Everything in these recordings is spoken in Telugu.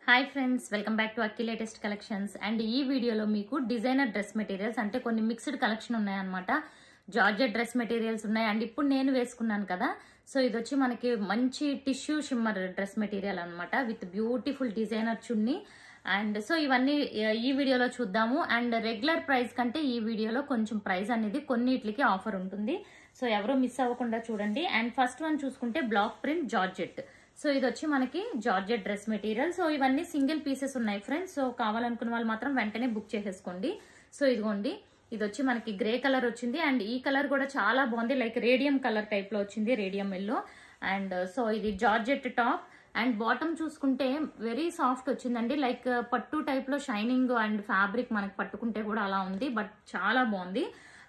Hi friends, welcome back to Akki latest collections. And ఈ వీడియోలో మీకు డిజైనర్ డ్రెస్ మెటీరియల్స్ అంటే కొన్ని మిక్స్డ్ కలెక్షన్ ఉన్నాయన్నమాట. జార్జెట్ డ్రెస్ మెటీరియల్స్ ఉన్నాయి. అండ్ ఇప్పుడు నేను వేసుకున్నాను కదా, సో ఇది వచ్చి మనకి మంచి టిష్యూ షిమ్మర్ డ్రెస్ మెటీరియల్ అనమాట with beautiful designer chunni. And so ఇవన్నీ ఈ వీడియోలో చూద్దాము. అండ్ రెగ్యులర్ ప్రైస్ కంటే ఈ వీడియోలో కొంచెం ప్రైస్ అనేది కొన్నిటికి ఆఫర్ ఉంటుంది. సో ఎవరు మిస్ అవ్వకుండా చూడండి. అండ్ ఫస్ట్ వన్ చూసుకుంటే బ్లాక్ ప్రింట్ జార్జెట్. సో ఇది వచ్చి మనకి జార్జెట్ డ్రెస్ మెటీరియల్. సో ఇవన్నీ సింగిల్ పీసెస్ ఉన్నాయి ఫ్రెండ్స్. సో కావాలనుకున్న వాళ్ళు మాత్రం వెంటనే బుక్ చేసేసుకోండి. సో ఇదిగోండి, ఇది వచ్చి మనకి గ్రే కలర్ వచ్చింది. అండ్ ఈ కలర్ కూడా చాలా బాగుంది, లైక్ రేడియం కలర్ టైప్ లో వచ్చింది, రేడియం ఎల్లో. అండ్ సో ఇది జార్జెట్ టాప్. అండ్ బాటమ్ చూసుకుంటే వెరీ సాఫ్ట్ వచ్చిందండి, లైక్ పట్టు టైప్ లో షైనింగ్ అండ్ ఫ్యాబ్రిక్ మనకి పట్టుకుంటే కూడా అలా ఉంది, బట్ చాలా బాగుంది.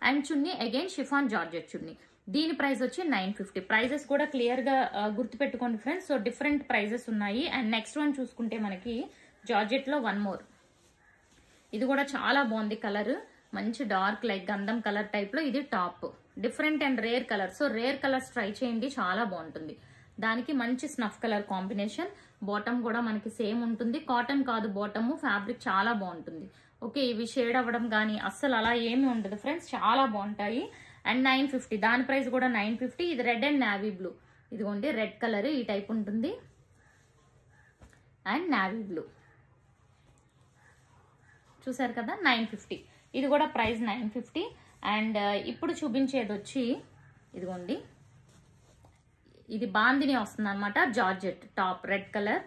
అండ్ చున్నీ అగైన్ షిఫాన్ జార్జెట్ చున్నీ. దీని ప్రైస్ వచ్చి 950. ప్రైజెస్ కూడా క్లియర్ గా గుర్తుపెట్టుకోండి ఫ్రెండ్స్. సో డిఫరెంట్ ప్రైజెస్ ఉన్నాయి. అండ్ నెక్స్ట్ వన్ చూసుకుంటే మనకి జార్జెట్ లో వన్ మోర్. ఇది కూడా చాలా బాగుంది కలర్, మంచి డార్క్ లైక్ గంధం కలర్ టైప్ లో. ఇది top, different and rare colour. So rare colours try చేయండి, చాలా బాగుంటుంది. దానికి మంచి స్నఫ్ కలర్ కాంబినేషన్. బాటమ్ కూడా మనకి సేమ్ ఉంటుంది, కాటన్ కాదు బాటమ్, ఫ్యాబ్రిక్ చాలా బాగుంటుంది. ఓకే, ఇవి షేడ్ అవ్వడం కానీ అస్సలు అలా ఏమి ఉండదు ఫ్రెండ్స్, చాలా బాగుంటాయి. అండ్ 950, దాని ప్రైస్ కూడా 950. ఇది రెడ్ అండ్ నావీ బ్లూ. ఇదిగోండి రెడ్ కలర్ ఈ టైప్ ఉంటుంది అండ్ నావీ బ్లూ, చూసారు కదా 950. ఇది కూడా ప్రైస్ 950. అండ్ ఇప్పుడు చూపించేది వచ్చి ఇదిగోండి, ఇది బాందిని వస్తుంది అనమాట, georgette top red colour.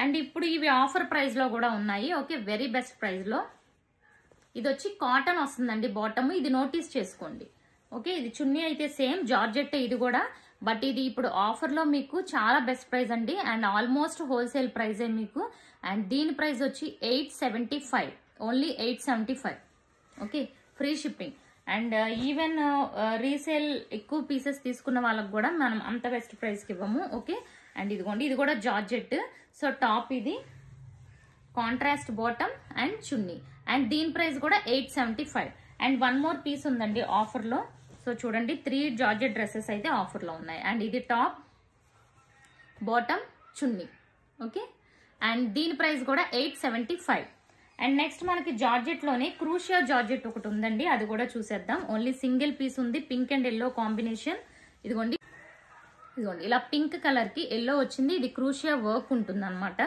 And ఇప్పుడు ఇవి ఆఫర్ ప్రైస్ లో కూడా ఉన్నాయి. ఓకే, వెరీ బెస్ట్ ప్రైస్ లో. ఇది వచ్చి కాటన్ వస్తుందండి బాటమ్, ఇది నోటీస్ చేసుకోండి. ఓకే, ఇది చున్నీ అయితే సేమ్ జార్జెట్ ఇది కూడా, బట్ ఇది ఇప్పుడు ఆఫర్ లో మీకు చాలా బెస్ట్ ప్రైస్ అండి. అండ్ ఆల్మోస్ట్ హోల్సేల్ ప్రైజే మీకు. అండ్ దీని ప్రైస్ వచ్చి 875, only 875. Okay, free shipping. And even resale ఎక్కువ పీసెస్ తీసుకున్న వాళ్ళకి కూడా మనం అంత బెస్ట్ ప్రైస్కి ఇవ్వము. ఓకే, అండ్ ఇదిగోండి, ఇది కూడా జార్జెట్. సో టాప్ ఇది contrast bottom and chunni. And దీని ప్రైస్ కూడా 875. అండ్ వన్ మోర్ పీస్ ఉందండి ఆఫర్ లో. సో చూడండి, 3 జార్జెట్ డ్రెస్సెస్ అయితే ఆఫర్ లో ఉన్నాయి. అండ్ ఇది top bottom chunni. Okay, and దీని ప్రైస్ కూడా 875. అండ్ నెక్స్ట్ మనకి జార్జెట్ లోనే క్రూషియా జార్జెట్ ఒకటి ఉందండి, అది కూడా చూసేద్దాం. ఓన్లీ సింగిల్ పీస్ ఉంది, పింక్ అండ్ ఎల్లో కాంబినేషన్. ఇదిగోండి ఇలా పింక్ కలర్ కి ఎల్లో వచ్చింది. ఇది క్రూషియా వర్క్ ఉంటుంది అనమాట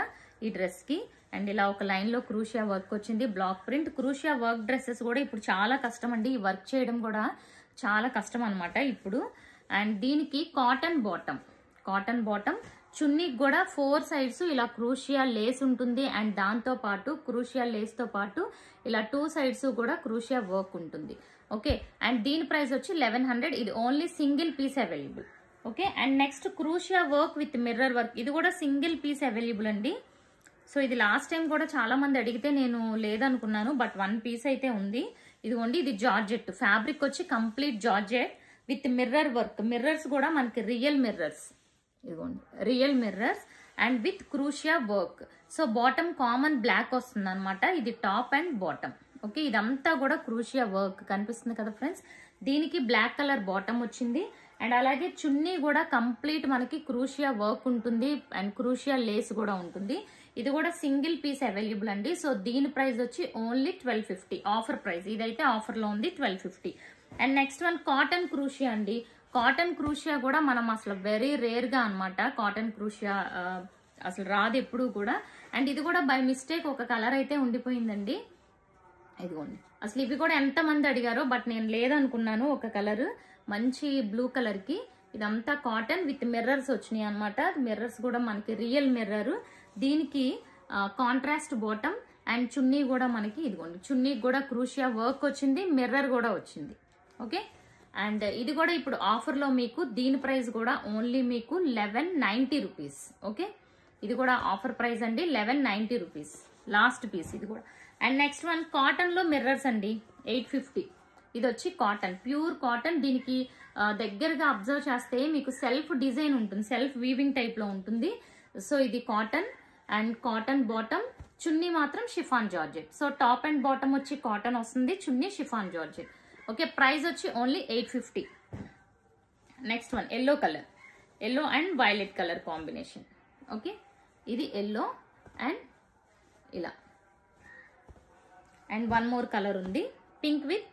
ఈ డ్రెస్ కి. అండ్ ఇలా ఒక లైన్ లో క్రూషియా వర్క్ వచ్చింది, బ్లాక్ ప్రింట్. క్రూషియా వర్క్ డ్రెస్సెస్ కూడా ఇప్పుడు చాలా కష్టం అండి, ఈ వర్క్ చేయడం కూడా చాలా కష్టం అనమాట ఇప్పుడు. అండ్ దీనికి కాటన్ బాటమ్ చున్నీకి కూడా 4 సైడ్స్ ఇలా క్రూషియా లేస్ ఉంటుంది. అండ్ దాంతో పాటు క్రూషియా లేస్ తో పాటు ఇలా 2 సైడ్స్ కూడా క్రూషియా వర్క్ ఉంటుంది. ఓకే, అండ్ దీని ప్రైస్ వచ్చి 1100. ఇది only single piece available. Okay, and next crochet work with mirror work, ఇది కూడా సింగిల్ పీస్ అవైలబుల్ అండి. సో ఇది లాస్ట్ టైం కూడా చాలా మంది అడిగితే నేను లేదనుకున్నాను, బట్ 1 పీస్ అయితే ఉంది. ఇదిగోండి, ఇది జార్జెట్ ఫ్యాబ్రిక్ వచ్చి complete georgette with mirror work. Mirrors కూడా మనకి రియల్ మిర్రర్స్, ఇదిగోండి real mirrors and with crochet work. So bottom common black వస్తుంది అనమాట, ఇది టాప్ అండ్ బాటమ్. ఓకే, ఇదంతా కూడా క్రూషియా వర్క్ కనిపిస్తుంది కదా ఫ్రెండ్స్. దీనికి బ్లాక్ కలర్ బాటమ్ వచ్చింది. అండ్ అలాగే చున్నీ కూడా కంప్లీట్ మనకి క్రూషియా వర్క్ ఉంటుంది అండ్ క్రూషియా లేస్ కూడా ఉంటుంది. ఇది కూడా సింగిల్ పీస్ అవైలబుల్ అండి. సో దీని ప్రైస్ వచ్చి ఓన్లీ 1250, ఆఫర్ ప్రైస్. ఇదైతే ఆఫర్ లో ఉంది 1250. అండ్ నెక్స్ట్ వన్ కాటన్ క్రూషియా అండి. కాటన్ క్రూషియా కూడా మనం అసలు వెరీ రేర్ గా అనమాట, కాటన్ క్రూషియా అసలు రాదు ఎప్పుడు కూడా. అండ్ ఇది కూడా బై మిస్టేక్ ఒక కలర్ అయితే ఉండిపోయిందండి. ఇదిగోండి, అసలు ఇవి కూడా ఎంత మంది అడిగారో, బట్ నేను లేదనుకున్నాను. ఒక కలర్ మంచి బ్లూ కలర్ కి ఇదంతా కాటన్ విత్ మిర్రర్స్ వచ్చినాయి అనమాట. మిర్రర్స్ కూడా మనకి రియల్ మిర్రర్. దీనికి కాంట్రాస్ట్ బాటమ్ అండ్ చున్నీ కూడా మనకి ఇదిగోండి, చున్నీకి కూడా క్రూషియా వర్క్ వచ్చింది, మిర్రర్ కూడా వచ్చింది. ఓకే, అండ్ ఇది కూడా ఇప్పుడు ఆఫర్ లో మీకు. దీని ప్రైస్ కూడా ఓన్లీ మీకు 1190 రూపీస్. ఓకే, ఇది కూడా ఆఫర్ ప్రైస్ అండి, 1190 రూపీస్ లాస్ట్ పీస్ ఇది కూడా. అండ్ నెక్స్ట్ వన్ కాటన్ లో మిర్రర్స్ అండి, 850. ఇది వచ్చి కాటన్, ప్యూర్ కాటన్. దీనికి దగ్గరగా అబ్జర్వ్ చేస్తే మీకు సెల్ఫ్ డిజైన్ ఉంటుంది, సెల్ఫ్ వీవింగ్ టైప్ లో ఉంటుంది. సో ఇది కాటన్ అండ్ కాటన్ బాటమ్, చున్నీ మాత్రం chiffon georgette. So top and bottom వచ్చి కాటన్ వస్తుంది, చున్నీ షిఫాన్ జార్జెట్. ఓకే, ప్రైస్ వచ్చి only 850. Next one yellow colour, yellow and violet colour combination. Okay, ఇది ఎల్లో అండ్ ఇలా. అండ్ వన్ మోర్ కలర్ ఉంది, pink with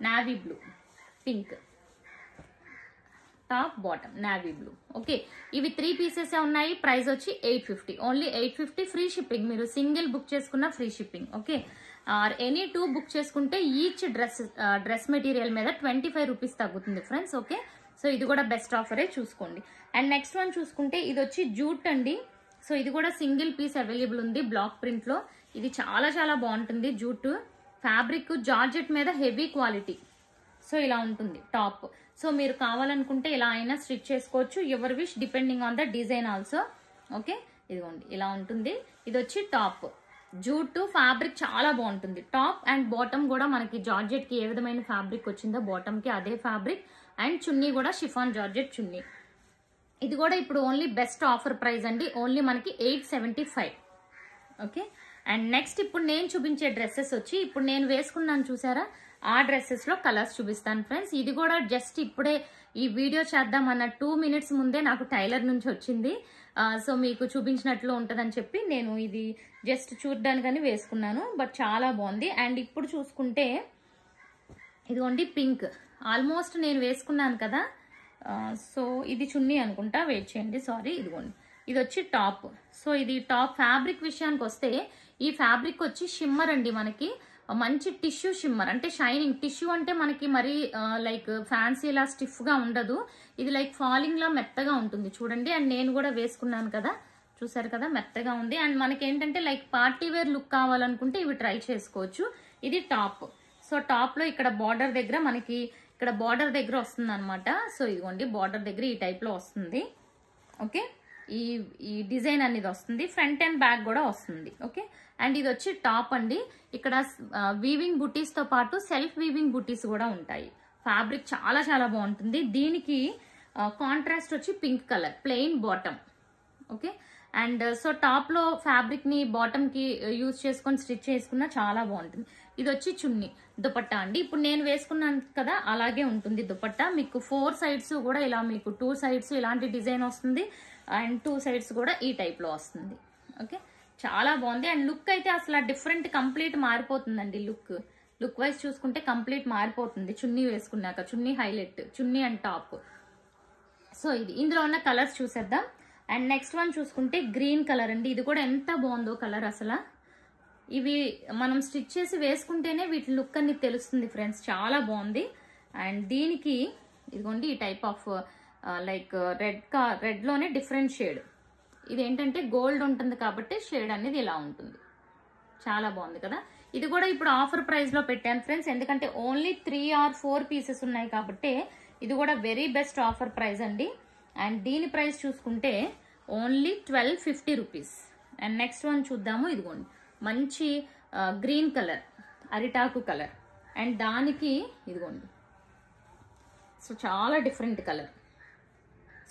navy blue, pink top bottom navy blue. Okay, ఇవి 3 పీసెస్ ఉన్నాయి. ప్రైస్ వచ్చి 850, ఓన్లీ 850. ఫ్రీ షిప్పింగ్, మీరు సింగిల్ బుక్ చేసుకున్న free shipping. Okay, or any 2 book చేసుకుంటే ఈచ్ డ్రెస్ మెటీరియల్ మీద 25 రూపీస్ తగ్గుతుంది ఫ్రెండ్స్. ఓకే, సో ఇది కూడా బెస్ట్ ఆఫరే, చూసుకోండి. అండ్ నెక్స్ట్ వన్ చూసుకుంటే ఇది వచ్చి జూట్ అండి. సో ఇది కూడా సింగిల్ పీస్ అవైలబుల్ ఉంది బ్లాక్ ప్రింట్ లో. ఇది చాలా చాలా బాగుంటుంది. జూట్ ఫ్యాబ్రిక్ జార్జెట్ మీద హెవీ క్వాలిటీ. సో ఇలా ఉంటుంది టాప్. సో మీరు కావాలనుకుంటే ఇలా అయినా స్టిచ్ చేసుకోవచ్చు, your wish, depending on the design also. Okay, ఇదిగోండి ఇలా ఉంటుంది. ఇది వచ్చి టాప్ జూట్ ఫ్యాబ్రిక్ చాలా బాగుంటుంది. టాప్ అండ్ బాటమ్ కూడా మనకి జార్జెట్ కి ఏ విధమైన ఫ్యాబ్రిక్ వచ్చిందో బాటమ్ కి అదే ఫ్యాబ్రిక్. అండ్ చున్నీ కూడా షిఫాన్ జార్జెట్ చున్నీ. ఇది కూడా ఇప్పుడు ఓన్లీ బెస్ట్ ఆఫర్ ప్రైస్ అండి, ఓన్లీ మనకి 875. ఓకే, అండ్ నెక్స్ట్ ఇప్పుడు నేను చూపించే డ్రెస్సెస్ వచ్చి ఇప్పుడు నేను వేసుకున్నాను చూసారా, ఆ డ్రెస్సెస్ లో కలర్స్ చూపిస్తాను ఫ్రెండ్స్. ఇది కూడా జస్ట్ ఇప్పుడే ఈ వీడియో చేద్దామన్న 2 minutes ముందే నాకు టైలర్ నుంచి వచ్చింది. సో మీకు చూపించినట్లు ఉంటుందని చెప్పి నేను ఇది జస్ట్ చూడడానికని వేసుకున్నాను. బట్ చాలా బాగుంది. అండ్ ఇప్పుడు చూసుకుంటే ఇదిగోండి పింక్, ఆల్మోస్ట్ నేను వేసుకున్నాను కదా. సో ఇది చున్నీ అనుకుంటా, వెయిట్ చేయండి, సారీ. ఇదిగోండి ఇది వచ్చి టాప్. సో ఇది టాప్ ఫ్యాబ్రిక్ విషయానికి వస్తే ఈ ఫ్యాబ్రిక్ వచ్చి షిమ్మర్ అండి, మనకి మంచి టిష్యూ షిమ్మర్, అంటే షైనింగ్ టిష్యూ. అంటే మనకి మరి లైక్ ఫ్యాన్సీ లా స్టిఫ్ గా ఉండదు, ఇది లైక్ ఫాలింగ్ లా మెత్తగా ఉంటుంది చూడండి. అండ్ నేను కూడా వేసుకున్నాను కదా, చూసారు కదా, మెత్తగా ఉంది. అండ్ మనకి ఏంటంటే లైక్ పార్టీ వేర్ లుక్ కావాలనుకుంటే ఇవి ట్రై చేసుకోవచ్చు. ఇది టాప్. సో టాప్ లో ఇక్కడ బార్డర్ దగ్గర మనకి ఇక్కడ బార్డర్ దగ్గర వస్తుంది అనమాట. సో ఇదిగోండి బార్డర్ దగ్గర ఈ టైప్ లో వస్తుంది. ఓకే, ఈ డిజైన్ అనేది వస్తుంది, ఫ్రంట్ అండ్ బ్యాక్ కూడా వస్తుంది. ఓకే, అండ్ ఇది వచ్చి టాప్ అండి. ఇక్కడ వీవింగ్ బుటీస్ తో పాటు సెల్ఫ్ వీవింగ్ బుటీస్ కూడా ఉంటాయి. ఫ్యాబ్రిక్ చాలా చాలా బాగుంటుంది. దీనికి కాంట్రాస్ట్ వచ్చి pink colour, plain bottom. Okay, and so top లో ఫ్యాబ్రిక్ ని బాటమ్ కి యూజ్ చేసుకొని స్టిచ్ చేసుకున్నా చాలా బాగుంటుంది. ఇది వచ్చి చున్నీ, దుపట్టా అండి. ఇప్పుడు నేను వేసుకున్నాను కదా అలాగే ఉంటుంది దుపట్టా. మీకు 4 sides కూడా ఇలా, మీకు 2 sides ఇలాంటి డిజైన్ వస్తుంది అండ్ 2 sides కూడా ఈ టైప్ లో వస్తుంది. ఓకే, చాలా బాగుంది. అండ్ లుక్ అయితే అసలు డిఫరెంట్, కంప్లీట్ మారిపోతుందండి. లుక్ వైజ్ చూసుకుంటే కంప్లీట్ మారిపోతుంది చున్నీ వేసుకున్నాక. చున్నీ హైలైట్, చున్నీ అండ్ టాప్. సో ఇది ఇందులో ఉన్న కలర్స్ చూసేద్దాం. అండ్ నెక్స్ట్ వన్ చూసుకుంటే గ్రీన్ కలర్ అండి. ఇది కూడా ఎంత బాగుందో కలర్ అసలు. ఇవి మనం స్టిచ్ చేసి వేసుకుంటేనే వీటి లుక్ అనేది తెలుస్తుంది ఫ్రెండ్స్, చాలా బాగుంది. అండ్ దీనికి ఇదిగోండి ఈ టైప్ ఆఫ్ లైక్ రెడ్ లోనే డిఫరెంట్ షేడ్. ఇది ఏంటంటే గోల్డ్ ఉంటుంది కాబట్టి షేడ్ అనేది ఇలా ఉంటుంది. చాలా బాగుంది కదా. ఇది కూడా ఇప్పుడు ఆఫర్ ప్రైస్ లో పెట్టాను ఫ్రెండ్స్, ఎందుకంటే ఓన్లీ 3 or 4 పీసెస్ ఉన్నాయి కాబట్టి ఇది కూడా వెరీ బెస్ట్ ఆఫర్ ప్రైస్ అండి. అండ్ దీని ప్రైస్ చూసుకుంటే only 1250 rupees. And next one చూద్దాము. ఇదిగోండి మంచి గ్రీన్ కలర్, అరిటాకు కలర్. అండ్ దానికి ఇదిగోండి సో చాలా డిఫరెంట్ కలర్,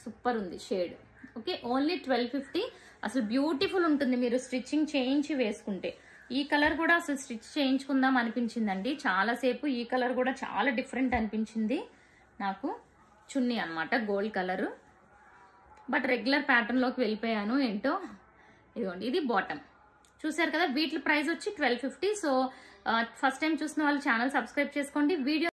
సూపర్ ఉంది షేడ్. Okay, only 1250. అసలు బ్యూటిఫుల్ ఉంటుంది మీరు స్టిచ్చింగ్ చేయించి వేసుకుంటే. ఈ కలర్ కూడా అసలు స్టిచ్ చేయించుకుందాం అనిపించిందండి చాలాసేపు. ఈ కలర్ కూడా చాలా డిఫరెంట్ అనిపించింది నాకు. చున్నీ అనమాట gold colour, but regular pattern లోకి వెళ్ళిపోయాను ఏంటో. ఇదిగోండి ఇది బాటమ్. చూసారు కదా, వీటి ప్రైస్ వచ్చి 1250. సో ఫస్ట్ టైం చూసిన వాళ్ళు ఛానల్ సబ్స్క్రైబ్ చేసుకోండి. వీడియో